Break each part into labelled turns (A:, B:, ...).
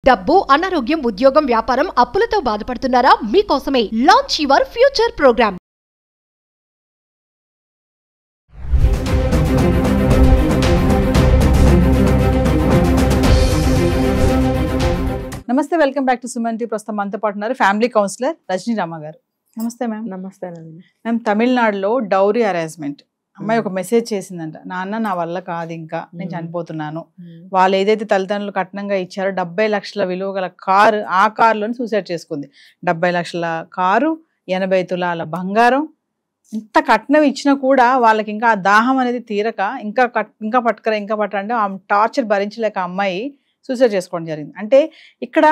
A: డబ్బు, అనారోగ్యం, ఉద్యోగం, వ్యాపారం, అప్పులతో బాధపడుతున్నారా? మీకోసమే లాంచ్ యువర్ ఫ్యూచర్ ప్రోగ్రామ్.
B: నమస్తే, welcome back to Suman TV. ప్రస్తుతం మనతో పాటు ఉన్నారు ఫ్యామిలీ కౌన్సిలర్ రజనీ రామ గారు. నమస్తే మ్యామ్.
C: నమస్తే
B: మ్యామ్, తమిళనాడులో డౌరీ అరేంజ్మెంట్ అమ్మాయి ఒక మెసేజ్ చేసిందంట. నాన్న, నా వల్ల కాదు, ఇంకా నేను చనిపోతున్నాను. వాళ్ళు ఏదైతే తల్లిదండ్రులు కట్నంగా ఇచ్చారో 70 లక్షల విలువ గల కారు, ఆ కారులోని సూసైడ్ చేసుకుంది. 70 లక్షల కారు, 80 తులాల బంగారం, ఇంత కట్నం ఇచ్చినా కూడా వాళ్ళకి ఇంకా ఆ దాహం అనేది తీరక ఇంకా పట్టరంటే ఆ టార్చర్ భరించలేక అమ్మాయి సూసైడ్ చేసుకోవడం జరిగింది. అంటే ఇక్కడ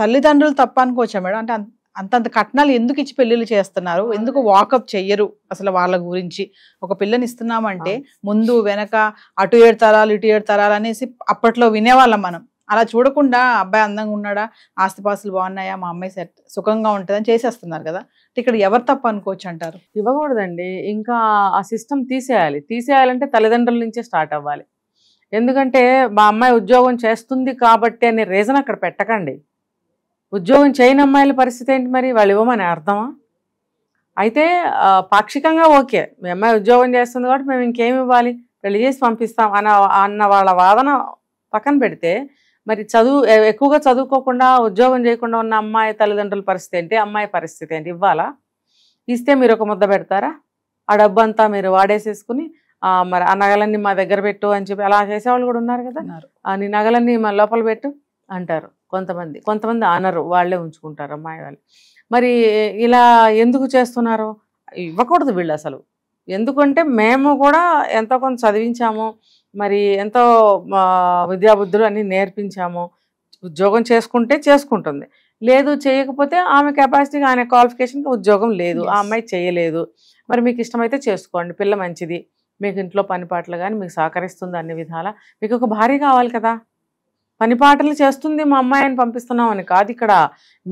B: తల్లిదండ్రులు తప్ప అనుకోవచ్చా మేడం? అంటే అంతంత కట్నాలు ఎందుకు ఇచ్చి పెళ్లిళ్ళు చేస్తున్నారు? ఎందుకు వాకప్ చెయ్యరు? అసలు వాళ్ళ గురించి ఒక పిల్లని ఇస్తున్నామంటే ముందు వెనక అటు 7 తరాలు ఇటు 7 తరాలు అనేసి అప్పట్లో వినేవాళ్ళం మనం. అలా చూడకుండా అబ్బాయి అందంగా ఉన్నాడా, ఆస్తిపాస్తులు బాగున్నాయా, మా అమ్మాయి సుఖంగా ఉంటుందని చేసేస్తున్నారు కదా. ఇక్కడ ఎవరు తప్ప అనుకోవచ్చు అంటారు?
C: ఇవ్వకూడదండి. ఇంకా ఆ సిస్టమ్ తీసేయాలంటే తల్లిదండ్రుల నుంచే స్టార్ట్ అవ్వాలి. ఎందుకంటే మా అమ్మాయి ఉద్యోగం చేస్తుంది కాబట్టి అనే రీజన్ అక్కడ పెట్టకండి. ఉద్యోగం చేయని అమ్మాయిల పరిస్థితి ఏంటి మరి? వాళ్ళు ఇవ్వమని అర్థమా? అయితే పాక్షికంగా ఓకే, మీ అమ్మాయి ఉద్యోగం చేస్తుంది కాబట్టి మేము ఇంకేమి ఇవ్వాలి, పెళ్లి చేసి పంపిస్తాం అన్న వాళ్ళ వాదన పక్కన పెడితే, మరి ఎక్కువగా చదువుకోకుండా ఉద్యోగం చేయకుండా ఉన్న అమ్మాయి తల్లిదండ్రుల పరిస్థితి ఏంటి, అమ్మాయి పరిస్థితి ఏంటి? ఇవ్వాలా? ఇస్తే మీరు ఒక ముద్ద పెడతారా? ఆ డబ్బు అంతా మీరు వాడేసేసుకుని మరి ఆ నగలన్నీ మా దగ్గర పెట్టు అని చెప్పి అలా చేసేవాళ్ళు కూడా ఉన్నారు కదా. నీ నగలన్నీ మా లోపల పెట్టు అంటారు కొంతమంది అనరు, వాళ్ళే ఉంచుకుంటారు అమ్మాయి వాళ్ళు. మరి ఇలా ఎందుకు చేస్తున్నారు? ఇవ్వకూడదు వీళ్ళు అసలు. ఎందుకంటే మేము కూడా ఎంతో కొంత చదివించాము, మరి ఎంతో విద్యాబుద్ధులు అన్నీ నేర్పించాము. ఉద్యోగం చేసుకుంటే చేసుకుంటుంది, లేదు చేయకపోతే ఆమె కెపాసిటీకి, ఆమె క్వాలిఫికేషన్కి ఉద్యోగం లేదు, ఆ అమ్మాయి చేయలేదు. మరి మీకు ఇష్టమైతే చేసుకోండి, పిల్ల మంచిది, మీకు ఇంట్లో పనిపాట్లు కానీ మీకు సహకరిస్తుంది అన్ని విధాలా. మీకు ఒక భార్య కావాలి కదా, పనిపాటలు చేస్తుంది మా అమ్మాయిని పంపిస్తున్నాం అని కాదు. ఇక్కడ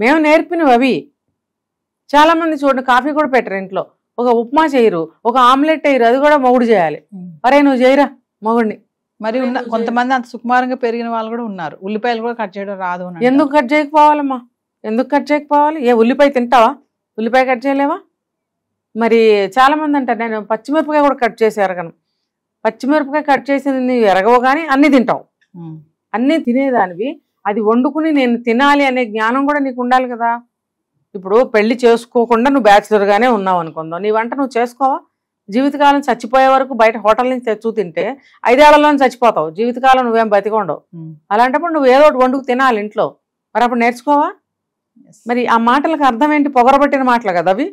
C: మేము నేర్పినవి అవి. చాలామంది చూడండి, కాఫీ కూడా పెట్టరు ఇంట్లో, ఒక ఉప్మా చేయరు, ఒక ఆమ్లెట్ వేయరు, అది కూడా మొగుడు చేయాలి. అరే నువ్వు చేయరా మొగుడిని.
B: మరి కొంతమంది అంత సుకుమారంగా పెరిగిన వాళ్ళు కూడా ఉన్నారు, ఉల్లిపాయలు కూడా కట్ చేయడం రాదు.
C: ఎందుకు కట్ చేయకపోవాలమ్మా? ఎందుకు కట్ చేయకపోవాలి? ఉల్లిపాయ తింటావా? ఉల్లిపాయ కట్ చేయలేవా? మరి చాలామంది అంటారు నేను పచ్చిమిరపకాయ కూడా కట్ చేసి ఎరగను. పచ్చిమిరపకాయ కట్ చేసింది నీవు ఎరగవు కానీ అన్నీ తింటావు. అన్నీ తినేదానివి, అది వండుకుని నేను తినాలి అనే జ్ఞానం కూడా నీకు ఉండాలి కదా. ఇప్పుడు పెళ్లి చేసుకోకుండా నువ్వు బ్యాచులర్గానే ఉన్నావు అనుకుందాం, నీ వంట నువ్వు చేసుకోవా? జీవితకాలం చచ్చిపోయే వరకు బయట హోటల్ నుంచి తెచ్చు తింటే 5 ఏళ్లలోనే చచ్చిపోతావు, జీవితకాలం నువ్వేం బతికొండవు. అలాంటప్పుడు నువ్వు ఏదో ఒకటి వండుకు తినాలి ఇంట్లో, మరి అప్పుడు నేర్చుకోవా? మరి ఆ మాటలకు అర్థం ఏంటి? పొగరబట్టిన మాటలు కదా అవి.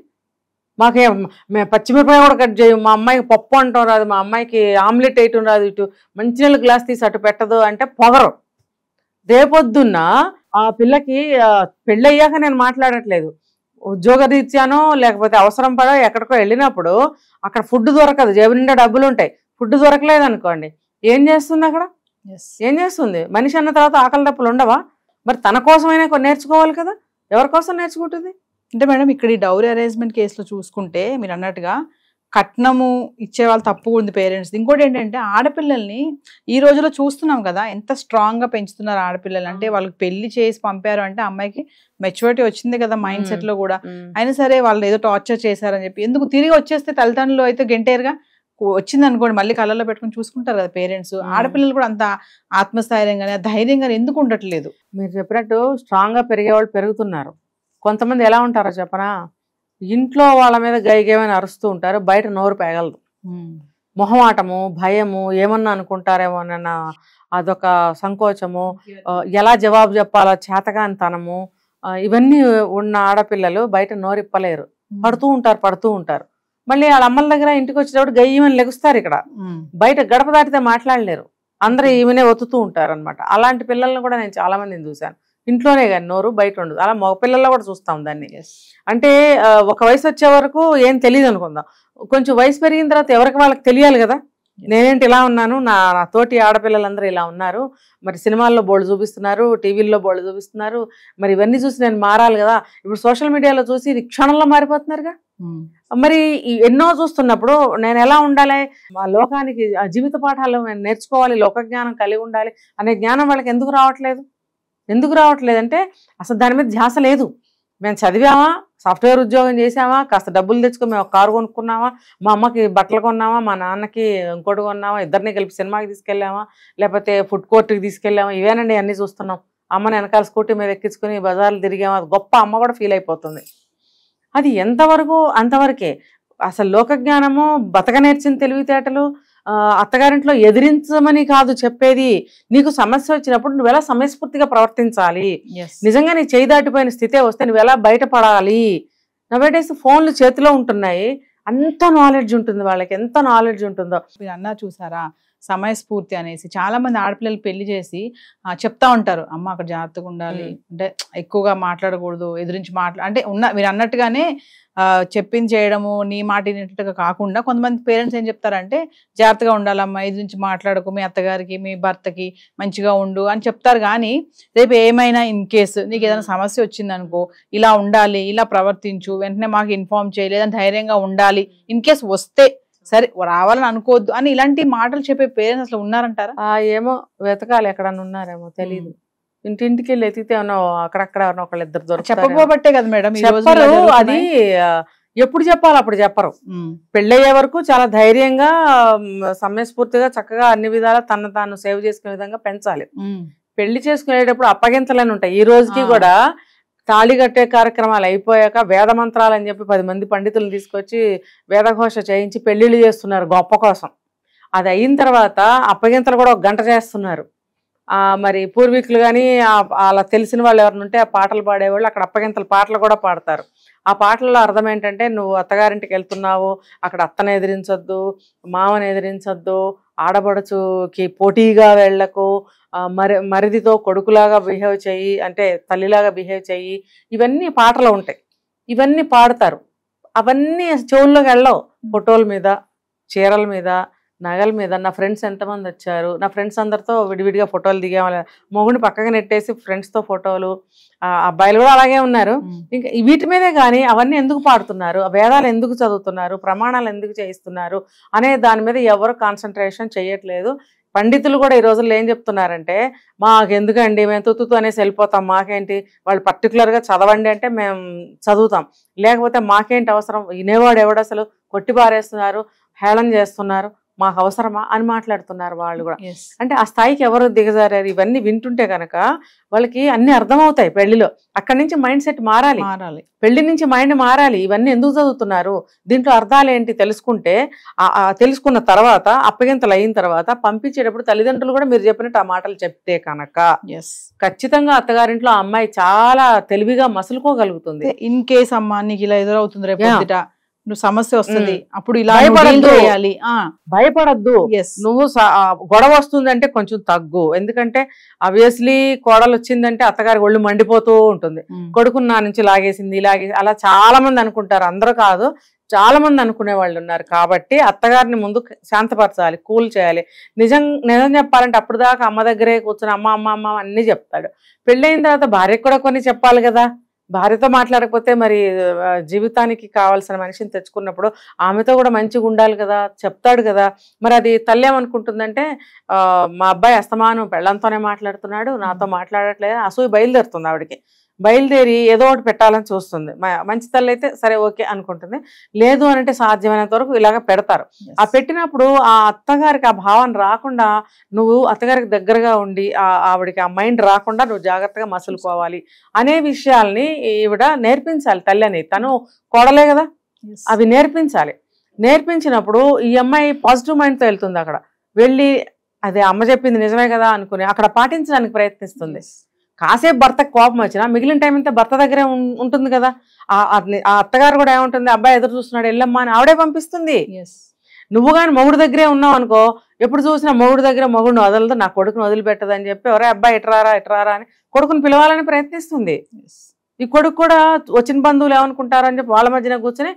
C: మేము పచ్చిమిరపకాయ కూడా కట్ చేయం, మా అమ్మాయికి పప్పు అంటాం రాదు, మా అమ్మాయికి ఆమ్లెట్ వేయటం రాదు, ఇటు మంచినీళ్ళ గ్లాస్ తీసి అటు పెట్టదు అంటే పొగరు. రేపొద్దున్న ఆ పిల్లకి పెళ్ళయ్యాక నేను మాట్లాడట్లేదు, ఉద్యోగ రీత్యానో లేకపోతే అవసరం పడో ఎక్కడికో వెళ్ళినప్పుడు అక్కడ ఫుడ్ దొరకదు, జేబు నిండా డబ్బులు ఉంటాయి, ఫుడ్ దొరకలేదు అనుకోండి, ఏం చేస్తుంది అక్కడ? ఏం చేస్తుంది? మనిషి అన్న తర్వాత ఆకలి డప్పులు ఉండవా? మరి తన కోసమైనా నేర్చుకోవాలి కదా, ఎవరి కోసం నేర్చుకుంటుంది?
B: అంటే మేడం, ఇక్కడ ఈ డౌరీ అరేంజ్మెంట్ కేసులో చూసుకుంటే మీరు అన్నట్టుగా కట్నము ఇచ్చే వాళ్ళు తప్పు ఉంది పేరెంట్స్. ఇంకోటి ఏంటంటే ఆడపిల్లల్ని ఈ రోజులో చూస్తున్నాం కదా, ఎంత స్ట్రాంగ్ గా పెంచుతున్నారు ఆడపిల్లలు. అంటే వాళ్ళకి పెళ్లి చేసి పంపారు అంటే అమ్మాయికి మెచ్యూరిటీ వచ్చింది కదా మైండ్ సెట్ లో కూడా. అయినా సరే వాళ్ళు ఏదో టార్చర్ చేశారని చెప్పి ఎందుకు తిరిగి వచ్చేస్తే తల్లిదండ్రులు అయితే గెంటేరుగా వచ్చింది అనుకోండి, మళ్ళీ కళ్ళలో పెట్టుకుని చూసుకుంటారు కదా పేరెంట్స్. ఆడపిల్లలు కూడా అంత ఆత్మస్థైర్యంగానే ధైర్యంగానే ఎందుకు ఉండట్లేదు?
C: మీరు చెప్పినట్టు స్ట్రాంగ్ గా పెరిగేవాళ్ళు పెరుగుతున్నారు. కొంతమంది ఎలా ఉంటారో చెప్పనా, ఇంట్లో వాళ్ళ మీద గైగేమని అరుస్తూ ఉంటారు, బయట నోరు పేగలదు. మొహమాటము, భయము, ఏమన్నా అనుకుంటారేమోనన్న అదొక సంకోచము, ఎలా జవాబు చెప్పాలో చేతకానితనము, ఇవన్నీ ఉన్న ఆడపిల్లలు బయట నోరిప్పలేరు, పడుతూ ఉంటారు. మళ్ళీ వాళ్ళ అమ్మల దగ్గర ఇంటికి వచ్చేటప్పుడు గయ్యమని లెగుస్తారు. ఇక్కడ బయట గడప దాటితే మాట్లాడలేరు, అందరూ ఈమెనే ఒత్తుతూ ఉంటారు అనమాట. అలాంటి పిల్లల్ని కూడా నేను చాలా మందిని చూశాను. ఇంట్లోనే కానీ నోరు బయట ఉండదు. అలా మగ పిల్లల్లో కూడా చూస్తాం దాన్ని. అంటే ఒక వయసు వచ్చే వరకు ఏం తెలియదు అనుకుందాం, కొంచెం వయసు పెరిగిన తర్వాత ఎవరికి వాళ్ళకి తెలియాలి కదా, నేనేంటి ఇలా ఉన్నాను, నా తోటి ఆడపిల్లలందరూ ఇలా ఉన్నారు, మరి సినిమాల్లో బోర్డు చూపిస్తున్నారు, టీవీల్లో బోర్డు చూపిస్తున్నారు, మరి ఇవన్నీ చూసి నేను మారాలి కదా. ఇప్పుడు సోషల్ మీడియాలో చూసి ఇది క్షణంలో మారిపోతున్నారుగా. మరి ఎన్నో చూస్తున్నప్పుడు నేను ఎలా ఉండాలి, ఆ లోకానికి ఆ జీవిత పాఠాలు నేను నేర్చుకోవాలి, లోక జ్ఞానం కలిగి ఉండాలి అనే జ్ఞానం వాళ్ళకి ఎందుకు రావట్లేదు? ఎందుకు రావట్లేదంటే అసలు దాని మీద ధ్యాస లేదు. మేము చదివామా, సాఫ్ట్వేర్ ఉద్యోగం చేసామా, కాస్త డబ్బులు తెచ్చుకొని మేము ఒక కారు కొనుక్కున్నామా, మా అమ్మకి బట్టలు కొన్నామా, మా నాన్నకి ఇంకోటి కొన్నామా, ఇద్దరిని కలిపి సినిమాకి తీసుకెళ్ళామా, లేకపోతే ఫుడ్ కోర్ట్కి తీసుకెళ్ళామా, ఇవేనండి అన్నీ చూస్తున్నాం. అమ్మని వెనకాల స్కూటీ మీద ఎక్కించుకొని బజార్లు తిరిగామా, అది గొప్ప అమ్మ కూడా ఫీల్ అయిపోతుంది. అది ఎంతవరకు అంతవరకే. అసలు లోకజ్ఞానము, బతక నేర్చిన తెలివితేటలు, అత్తగారింట్లో ఎదిరించమని కాదు చెప్పేది. నీకు సమస్య వచ్చినప్పుడు నువ్వు ఎలా సమయస్ఫూర్తిగా ప్రవర్తించాలి, నిజంగా నీ చేయి దాటిపోయిన స్థితే వస్తే నువ్వు ఎలా బయటపడాలి. నవేడేస్ ఫోన్లు చేతిలో ఉంటున్నాయి, అంత నాలెడ్జ్ ఉంటుంది వాళ్ళకి, ఎంత నాలెడ్జ్ ఉంటుందో.
B: మీరు అన్నా చూసారా సమయస్ఫూర్తి అనేసి, చాలా మంది ఆడపిల్లలు పెళ్లి చేసి చెప్తా ఉంటారు, అమ్మ అక్కడ జాగ్రత్తగా ఉండాలి, అంటే ఎక్కువగా మాట్లాడకూడదు, ఎదురించి అంటే మీరు అన్నట్టుగానే చెప్పింది చేయడము, నీ మాట వినేటట్టుగా కాకుండా కొంతమంది పేరెంట్స్ ఏం చెప్తారంటే జాగ్రత్తగా ఉండాలమ్మా, ఎదురించి మాట్లాడకు, మీ అత్తగారికి మీ భర్తకి మంచిగా ఉండు అని చెప్తారు. కానీ రేపు ఏమైనా ఇన్ కేసు నీకు ఏదైనా సమస్య వచ్చిందనుకో, ఇలా ఉండాలి, ఇలా ప్రవర్తించు, వెంటనే మాకు ఇన్ఫార్మ్ చేయలేదని ధైర్యంగా ఉండాలి, ఇన్ కేసు వస్తే సరే రావాలని అనుకోవద్దు అని ఇలాంటి మాటలు చెప్పే పేరెంట్స్ అసలు ఉన్నారంటారా?
C: ఏమో వెతకాలి, ఎక్కడన్నా ఉన్నారేమో తెలియదు. ఇంటింటికి వెళ్ళి ఎతికితే అక్కడక్కడ ఒకళ్ళు ఇద్దరు దొరకరు.
B: చెప్పకపోబట్టే కదా మేడం
C: చెప్పరు. అది ఎప్పుడు చెప్పాలి అప్పుడు చెప్పరు. పెళ్ళయ్యే వరకు చాలా ధైర్యంగా సమయస్ఫూర్తిగా చక్కగా అన్ని విధాలా తను తాను సేవ్ చేసుకునే విధంగా పెంచాలి. పెళ్లి చేసుకునేటప్పుడు అప్పగింతలని ఉంటాయి. ఈ రోజుకి కూడా తాళి కట్టే కార్యక్రమాలు అయిపోయాక వేద మంత్రాలు అని చెప్పి 10 మంది పండితులను తీసుకొచ్చి వేదఘోష చేయించి పెళ్లిళ్ళు చేస్తున్నారు గొప్ప కోసం. అది అయిన తర్వాత అప్పగింతలు కూడా 1 గంట చేస్తున్నారు. మరి పూర్వీకులు కానీ అలా తెలిసిన వాళ్ళు ఎవరిని ఉంటే ఆ పాటలు పాడేవాళ్ళు అక్కడ అప్పగింతల పాటలు కూడా పాడతారు. ఆ పాటల్లో అర్థం ఏంటంటే, నువ్వు అత్తగారింటికి వెళ్తున్నావు, అక్కడ అత్తను ఎదిరించొద్దు, మామని ఎదిరించొద్దు, ఆడబడుచుకి పోటీగా వెళ్ళకు, మరిదితో కొడుకులాగా బిహేవ్ చెయ్యి, అంటే తల్లిలాగా బిహేవ్ చెయ్యి, ఇవన్నీ పాటలు ఉంటాయి. ఇవన్నీ పాడతారు. అవన్నీ చెవుల్లోకి వెళ్ళవు. ఫోటోల మీద, చీరల మీద, నగల మీద. నా ఫ్రెండ్స్ ఎంతమంది వచ్చారు, నా ఫ్రెండ్స్ అందరితో విడివిడిగా ఫోటోలు దిగామని మొగుడిని పక్కగా నెట్టేసి ఫ్రెండ్స్తో ఫోటోలు, అబ్బాయిలు కూడా అలాగే ఉన్నారు. ఇంకా వీటి మీదే కానీ అవన్నీ ఎందుకు పాడుతున్నారు, వేదాలు ఎందుకు చదువుతున్నారు, ప్రమాణాలు ఎందుకు చేయిస్తున్నారు అనే దాని మీద ఎవరు కాన్సన్ట్రేషన్ చేయట్లేదు. పండితులు కూడా ఈ రోజుల్లో ఏం చెప్తున్నారంటే, మాకెందుకండి, మేము తుత్తుతూ అనేసి వెళ్ళిపోతాం, మాకేంటి, వాళ్ళు పర్టికులర్గా చదవండి అంటే మేము చదువుతాం, లేకపోతే మాకేంటి అవసరం, వినేవాడు ఎవడు, అసలు కొట్టి పారేస్తున్నారు, హేళన చేస్తున్నారు, మాకు అవసరమా అని మాట్లాడుతున్నారు వాళ్ళు కూడా. అంటే ఆ స్థాయికి ఎవరు దిగజారారు. ఇవన్నీ వింటుంటే కనుక వాళ్ళకి అన్ని అర్థమవుతాయి. పెళ్లిలో అక్కడి నుంచి మైండ్ సెట్ మారాలి, పెళ్లి నుంచి మైండ్ మారాలి. ఇవన్నీ ఎందుకు చదువుతున్నారు, దీంట్లో అర్థాలు ఏంటి తెలుసుకుంటే, తెలుసుకున్న తర్వాత అప్పగింతలు అయిన తర్వాత పంపించేటప్పుడు తల్లిదండ్రులు కూడా మీరు చెప్పినట్టు ఆ మాటలు చెప్తే కనుక ఖచ్చితంగా అత్తగారింట్లో ఆ అమ్మాయి చాలా తెలివిగా మసులుకోగలుగుతుంది.
B: ఇన్ కేస్ అమ్మా నీకు ఇలా ఎదురవుతుంది, రేపు నువ్వు సమస్య వస్తుంది, అప్పుడు ఇలా
C: భయపడద్దు. నువ్వు గొడవ వస్తుందంటే కొంచెం తగ్గు. ఎందుకంటే ఆబ్వియస్లీ కోడలు వచ్చిందంటే అత్తగారి ఒళ్ళు మండిపోతూ ఉంటుంది, కొడుకుని నా నుంచి లాగేసింది లాగేసి, అలా చాలా మంది అనుకుంటారు. అందరూ కాదు, చాలా మంది అనుకునే వాళ్ళు ఉన్నారు. కాబట్టి అత్తగారిని ముందు శాంతపరచాలి, కూల్ చేయాలి. నిజం చెప్పాలంటే అప్పుడు దాకా అమ్మ దగ్గరే కూర్చొని అమ్మ అమ్మ అమ్మ అన్నీ చెప్తాడు. పెళ్ళైన తర్వాత భార్యకు కూడా కొన్ని చెప్పాలి కదా. భార్యతో మాట్లాడకపోతే మరి జీవితానికి కావాల్సిన మనిషిని తెచ్చుకున్నప్పుడు ఆమెతో కూడా మంచిగా ఉండాలి కదా, చెప్తాడు కదా. మరి అది తల్లి ఏమనుకుంటుందంటే, మా అబ్బాయి అస్తమానం పెళ్ళంతోనే మాట్లాడుతున్నాడు, నాతో మాట్లాడట్లేదు, అసూయ బయలుదేరుతుంది ఆవిడకి. బయలుదేరి ఏదో ఒకటి పెట్టాలని చూస్తుంది. మంచి తల్లి అయితే సరే ఓకే అనుకుంటుంది. లేదు అని అంటే సాధ్యమైనంత వరకు ఇలాగ పెడతారు. ఆ పెట్టినప్పుడు ఆ అత్తగారికి ఆ భావన రాకుండా నువ్వు అత్తగారికి దగ్గరగా ఉండి ఆవిడకి ఆ మైండ్ రాకుండా నువ్వు జాగ్రత్తగా మసులుకోవాలి అనే విషయాల్ని ఈవిడ నేర్పించాలి. తల్లి అని, తను కోడలే కదా, అవి నేర్పించాలి. నేర్పించినప్పుడు ఈ అమ్మాయి పాజిటివ్ మైండ్తో వెళ్తుంది. అక్కడ వెళ్ళి అదే అమ్మ చెప్పింది నిజమే కదా అనుకుని అక్కడ పాటించడానికి ప్రయత్నిస్తుంది. కాసేపు భర్తకు కోపం వచ్చినా మిగిలిన టైం అంతా భర్త దగ్గరే ఉంటుంది కదా. ఆ అత్తగారు కూడా ఏముంటుంది, అబ్బాయి ఎదురు చూస్తున్నాడు వెళ్ళమ్మా అని ఆవిడే పంపిస్తుంది. నువ్వు కానీ మొగుడు దగ్గరే ఉన్నావు అనుకో, ఎప్పుడు చూసినా మొగుడు దగ్గర మొగుడిని వదలదు, నా కొడుకుని వదిలిపెట్టదని చెప్పి ఎవరే అబ్బాయి ఇట్రారా అని కొడుకుని పిలవాలని ప్రయత్నిస్తుంది. ఈ కొడుకు కూడా వచ్చిన బంధువులు ఏమనుకుంటారు అని చెప్పి వాళ్ళ మధ్యన కూర్చొని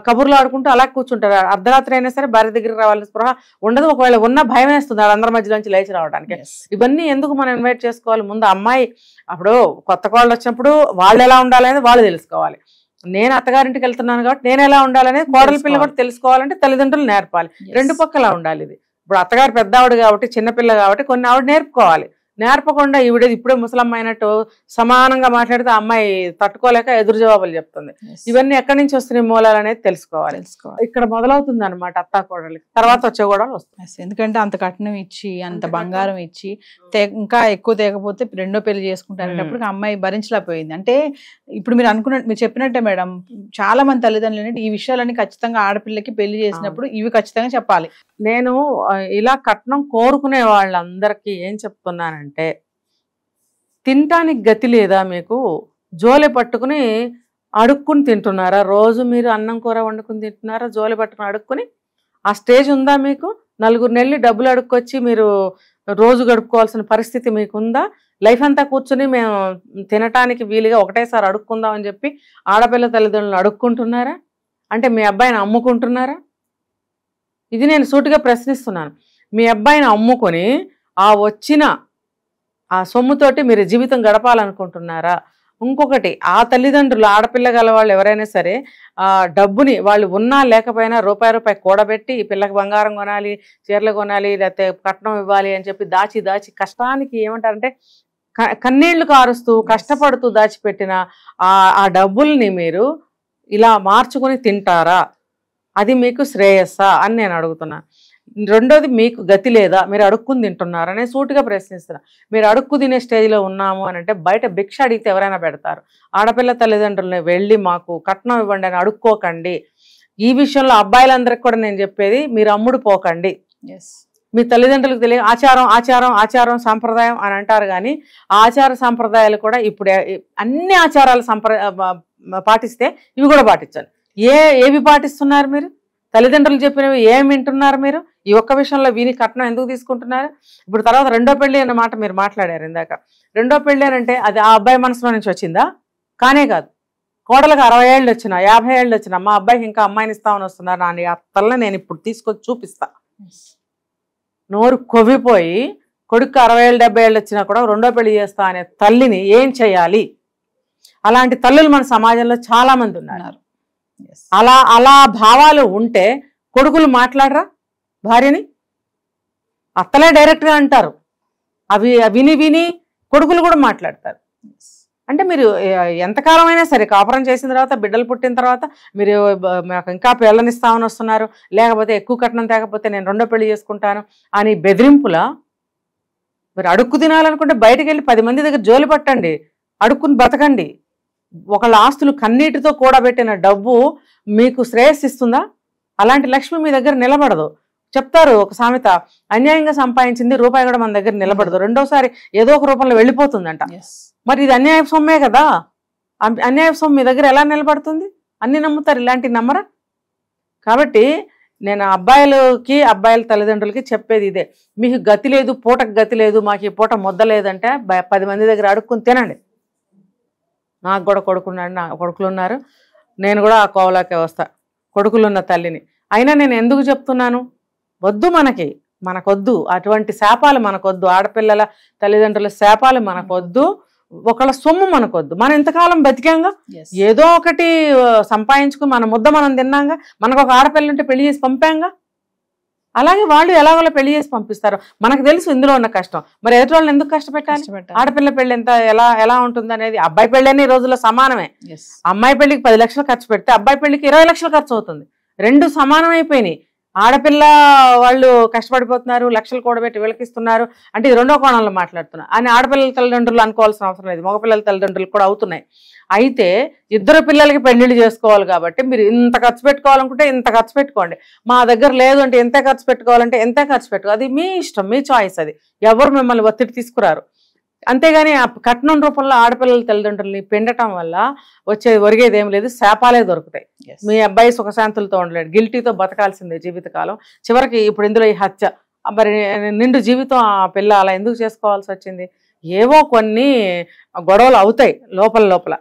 C: కబుర్లు ఆడుకుంటూ అలా కూర్చుంటారు. అర్ధరాత్రి అయినా సరే భార్య దగ్గరికి రావాలని స్పృహ ఉండదు. ఒకవేళ ఉన్న భయం వేస్తుంది వాళ్ళందరి మధ్యలోంచి లేచి రావడానికి. ఇవన్నీ ఎందుకు మనం ఇన్వైట్ చేసుకోవాలి? ముందు అమ్మాయి అప్పుడు కొత్త కోళ్ళు వచ్చినప్పుడు వాళ్ళు ఎలా ఉండాలనేది వాళ్ళు తెలుసుకోవాలి. నేను అత్తగారింటికి వెళ్తున్నాను కాబట్టి నేను ఎలా ఉండాలనేది కోడలి పిల్ల కూడా తెలుసుకోవాలంటే తల్లిదండ్రులు నేర్పాలి. రెండు పక్కలా ఉండాలి. ఇది ఇప్పుడు అత్తగారు పెద్ద ఆవిడ కాబట్టి చిన్నపిల్ల కాబట్టి కొన్ని ఆవిడ నేర్పుకోవాలి. నేర్పకుండా ఈవిడ ఇప్పుడే ముసలమ్మ అయినట్టు సమానంగా మాట్లాడితే ఆ అమ్మాయి తట్టుకోలేక ఎదురు జవాబులు చెప్తుంది. ఇవన్నీ ఎక్కడి నుంచి వస్తున్నాయి మూలాలు అనేది తెలుసుకోవాలి. ఇక్కడ మొదలవుతుంది అనమాట అత్తా కోడలికి, తర్వాత వచ్చే కూడా వస్తుంది.
B: ఎందుకంటే అంత కట్నం ఇచ్చి అంత బంగారం ఇచ్చి ఇంకా ఎక్కువ తేకపోతే రెండో పెళ్లి చేసుకుంటారనేటప్పుడు అమ్మాయి భరించలేకపోయింది. అంటే ఇప్పుడు మీరు చెప్పినట్టే మేడం, చాలా మంది తల్లిదండ్రులు ఈ విషయాలన్నీ ఖచ్చితంగా ఆడపిల్లకి పెళ్లి చేసినప్పుడు ఇవి ఖచ్చితంగా చెప్పాలి.
C: నేను ఇలా కట్నం కోరుకునే వాళ్ళందరికీ ఏం చెప్తున్నానంటే, తినటానికి గతి లేదా మీకు? జోలె పట్టుకుని అడుక్కుని తింటున్నారా? రోజు మీరు అన్నం కూర వండుకుని తింటున్నారా? జోలె పట్టుకుని అడుక్కుని ఆ స్టేజ్ ఉందా మీకు? 4 నెలలు డబ్బులు అడుక్కొచ్చి మీరు రోజు గడుపుకోవాల్సిన పరిస్థితి మీకుందా? లైఫ్ అంతా కూర్చుని మేము తినటానికి వీలుగా ఒకటేసారి అడుక్కుందాం అని చెప్పి ఆడపిల్ల తల్లిదండ్రులను అడుక్కుంటున్నారా? అంటే మీ అబ్బాయిని అమ్ముకుంటున్నారా? ఇది నేను సూటిగా ప్రశ్నిస్తున్నాను. మీ అబ్బాయిని అమ్ముకొని ఆ వచ్చిన ఆ సొమ్ముతోటి మీరు జీవితం గడపాలనుకుంటున్నారా? ఇంకొకటి, ఆ తల్లిదండ్రులు ఆడపిల్ల గల వాళ్ళు ఎవరైనా సరే ఆ డబ్బుని వాళ్ళు ఉన్నా లేకపోయినా రూపాయి కూడబెట్టి ఈ పిల్లకి బంగారం కొనాలి, చీరలు కొనాలి, లేకపోతే కట్నం ఇవ్వాలి అని చెప్పి దాచి కష్టానికి ఏమంటారంటే కన్నీళ్లు కారుస్తూ కష్టపడుతూ దాచిపెట్టిన ఆ డబ్బుల్ని మీరు ఇలా మార్చుకొని తింటారా? అది మీకు శ్రేయస్సా అని నేను అడుగుతున్నా. రెండోది, మీకు గతి లేదా? మీరు అడుక్కుని తింటున్నారా? నేను సూటిగా ప్రశ్నిస్తున్నా. మీరు అడుక్కు తినే స్టేజ్లో ఉన్నాము అని అంటే బయట భిక్ష అడిగితే ఎవరైనా పెడతారు. ఆడపిల్ల తల్లిదండ్రులని వెళ్ళి మాకు కట్నం ఇవ్వండి అని అడుక్కోకండి. ఈ విషయంలో అబ్బాయిలందరికీ కూడా నేను చెప్పేది, మీరు అమ్ముడు పోకండి. మీ తల్లిదండ్రులకు తెలియ ఆచారం ఆచారం ఆచారం సాంప్రదాయం అని అంటారు, కానీ ఆచార సాంప్రదాయాలు కూడా ఇప్పుడు అన్ని ఆచారాలు పాటిస్తే ఇవి కూడా పాటించాలి. ఏవి పాటిస్తున్నారు మీరు? తల్లిదండ్రులు చెప్పినవి ఏమి వింటున్నారు మీరు? ఈ ఒక్క విషయంలో వీని కట్నం ఎందుకు తీసుకుంటున్నారు? ఇప్పుడు తర్వాత రెండో పెళ్లి అన్న మాట మీరు మాట్లాడారు ఇందాక. రెండో పెళ్లి అంటే అది ఆ అబ్బాయి మనసులో నుంచి వచ్చిందా? కానే కాదు. కోడలకు 60 ఏళ్ళు వచ్చినా 50 ఏళ్ళు వచ్చినా మా అబ్బాయికి ఇంకా అమ్మాయిని ఇస్తామని వస్తున్నారు. నా అత్తల్ని నేను ఇప్పుడు తీసుకొచ్చి చూపిస్తా. నోరు కొవ్విపోయి కొడుకు 60 ఏళ్ళు 70 ఏళ్ళు వచ్చినా కూడా రెండో పెళ్లి చేస్తా అనే తల్లిని ఏం చేయాలి? అలాంటి తల్లులు మన సమాజంలో చాలా మంది ఉన్నారు. అలా భావాలు ఉంటే కొడుకులు మాట్లాడరా భార్యని? అత్తలే డైరెక్ట్గా అంటారు. అవి విని కొడుకులు కూడా మాట్లాడతారు. అంటే మీరు ఎంతకాలం అయినా సరే కాపురం చేసిన తర్వాత, బిడ్డలు పుట్టిన తర్వాత మీరు మాకు ఇంకా పిల్లనిస్తామని వస్తున్నారు, లేకపోతే ఎక్కువ కట్నం తేకపోతే నేను రెండో పెళ్లి చేసుకుంటాను అని బెదిరింపులా? మీరు అడుక్కు తినాలనుకుంటే బయటకు వెళ్ళి 10 మంది దగ్గర జోలి పట్టండి, అడుక్కుని బతకండి. ఒకళ్ళ ఆస్తులు కన్నీటితో కూడబెట్టిన డబ్బు మీకు శ్రేయస్సిస్తుందా? అలాంటి లక్ష్మి మీ దగ్గర నిలబడదు. చెప్తారు ఒక సామెత, అన్యాయంగా సంపాదించింది రూపాయి కూడా మన దగ్గర నిలబడదు, రెండోసారి ఏదో ఒక రూపంలో వెళ్ళిపోతుందంట. మరి ఇది అన్యాయ సొమ్మే కదా. అన్యాయ సొమ్ము మీ దగ్గర ఎలా నిలబడుతుంది? అన్ని నమ్ముతారు, ఇలాంటివి నమ్మరా? కాబట్టి నేను అబ్బాయిల తల్లిదండ్రులకి చెప్పేది ఇదే, మీకు గతి లేదు, పూటకు గతి లేదు, మాకు ఈ పూట ముద్ద లేదంటే 10 మంది దగ్గర అడుక్కుని తినండి. నాకు కూడా కొడుకులు ఉన్నారు, నేను కూడా ఆ కోవలాకే వస్తా, కొడుకులున్న తల్లిని. అయినా నేను ఎందుకు చెప్తున్నాను? వద్దు, మనకొద్దు అటువంటి శాపాలు మనకొద్దు, ఆడపిల్లల తల్లిదండ్రుల శాపాలు మనకొద్దు, ఒకళ్ళ సొమ్ము మనకొద్దు. మనం ఇంతకాలం బతికాంగా, ఏదో ఒకటి సంపాదించుకుని మన ముద్ద మనం తిన్నాంగా, మనకు ఒక ఆడపిల్ల ఉంటే పెళ్లి చేసి పంపాంగా. అలాగే వాళ్ళు ఎలాగోలా పెళ్లి చేసి పంపిస్తారు. మనకు తెలుసు ఇందులో ఉన్న కష్టం, మరి ఎదుటి వాళ్ళని ఎందుకు కష్టపెట్టాలి? ఆడపిల్ల పెళ్లి ఎంత ఎలా ఉంటుంది అనేది. అబ్బాయి పెళ్లి అనే రోజుల్లో సమానమే. అమ్మాయి పెళ్లికి 10 లక్షలు ఖర్చు పెడితే అబ్బాయి పెళ్లికి 20 లక్షలు ఖర్చు అవుతుంది. రెండు సమానమైపోయినాయి. ఆడపిల్ల వాళ్ళు కష్టపడిపోతున్నారు, లక్షలు కూడబెట్టి వీళ్ళకిస్తున్నారు అంటే ఇది రెండో కోణంలో మాట్లాడుతున్నా అని ఆడపిల్లల తల్లిదండ్రులు అనుకోవాల్సిన అవసరం లేదు, మగపిల్లల తల్లిదండ్రులు కూడా అవుతున్నాయి. అయితే ఇద్దరు పిల్లలకి పెళ్లిళ్ళు చేసుకోవాలి కాబట్టి మీరు ఇంత ఖర్చు పెట్టుకోవాలనుకుంటే ఇంత ఖర్చు పెట్టుకోండి, మా దగ్గర లేదు అంటే ఎంత ఖర్చు పెట్టుకోవాలంటే ఎంత ఖర్చు పెట్టుకోవాలి, అది మీ ఇష్టం, మీ చాయిస్. అది ఎవరు మిమ్మల్ని ఒత్తిడి తీసుకురారు. అంతేగాని ఆ కట్నం రూపంలో ఆడపిల్లల తల్లిదండ్రుల్ని పెండటం వల్ల ఒరిగేది ఏం లేదు, శాపాలే దొరుకుతాయి. మీ అబ్బాయి సుఖశాంతులతో ఉండలేడు, గిల్టీతో బతకాల్సిందే జీవితకాలం. చివరికి ఇప్పుడు ఇందులో ఈ హత్య, మరి నిండు జీవితం ఆ పిల్ల అలా ఎందుకు చేసుకోవాల్సి వచ్చింది? ఏవో కొన్ని గొడవలు అవుతాయి లోపల.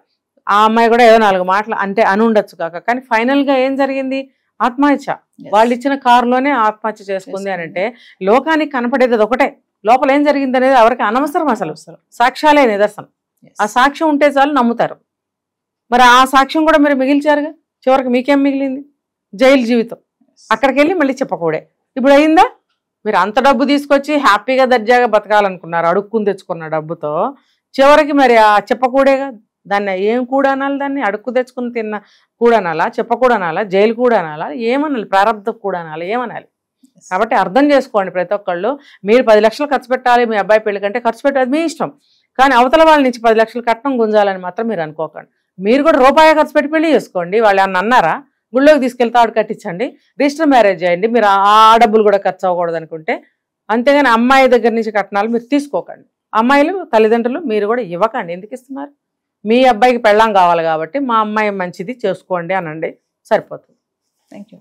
C: ఆ అమ్మాయి కూడా ఏదో 4 మాటలు అంటే అని ఉండొచ్చు కాక, కానీ ఫైనల్గా ఏం జరిగింది? ఆత్మహత్య. వాళ్ళు ఇచ్చిన కారులోనే ఆత్మహత్య చేసుకుంది అని అంటే లోకానికి కనపడేది ఒకటే, లోపల ఏం జరిగింది అనేది ఎవరికి అనవసరం. అసలు సాక్ష్యాలే నిదర్శనం. ఆ సాక్ష్యం ఉంటే చాలు నమ్ముతారు. మరి ఆ సాక్ష్యం కూడా మీరు మిగిల్చారుగా, చివరికి మీకేం మిగిలింది? జైలు జీవితం. అక్కడికి వెళ్ళి మళ్ళీ చెప్పకూడే. ఇప్పుడు అయిందా? మీరు అంత డబ్బు తీసుకొచ్చి హ్యాపీగా దర్జాగా బతకాలనుకున్నారు అడుక్కుని తెచ్చుకున్న డబ్బుతో, చివరికి మరి ఆ చెప్పకూడేగా దాన్ని ఏం కూడనాలి, దాన్ని అడుక్కు తెచ్చుకుని తిన్న కూడనాలా, చెప్పకూడనాలా, జైలు కూడనాలా, ఏమనాలి, ప్రారంభ కూడనాలా, ఏమనాలి? కాబట్టి అర్థం చేసుకోండి ప్రతి ఒక్కళ్ళు. మీరు 10 లక్షలు ఖర్చు పెట్టాలి మీ అబ్బాయి పెళ్లి కంటే, ఖర్చు పెట్టేది మీ ఇష్టం, కానీ అవతల వాళ్ళ నుంచి 10 లక్షలు కట్నం గుంజాలని మాత్రం మీరు అనుకోకండి. మీరు కూడా రూపాయి ఖర్చు పెట్టి పెళ్లి చేసుకోండి. వాళ్ళు ఏమన్నా అన్నారా? గుళ్ళోకి తీసుకెళ్తే ఆవిడ కట్టించండి, రిజిస్టర్ మ్యారేజ్ చేయండి, మీరు ఆ డబ్బులు కూడా ఖర్చు అవ్వకూడదు అనుకుంటే. అంతేగాని అమ్మాయి దగ్గర నుంచి కట్నాలు మీరు తీసుకోకండి. అమ్మాయిలు తల్లిదండ్రులు మీరు కూడా ఇవ్వకండి. ఎందుకు ఇస్తున్నారు? మీ అబ్బాయికి పెళ్ళాం కావాలి కాబట్టి మా అమ్మాయి మంచిది చేసుకోండి అనండి, సరిపోతుంది.
B: Thank you.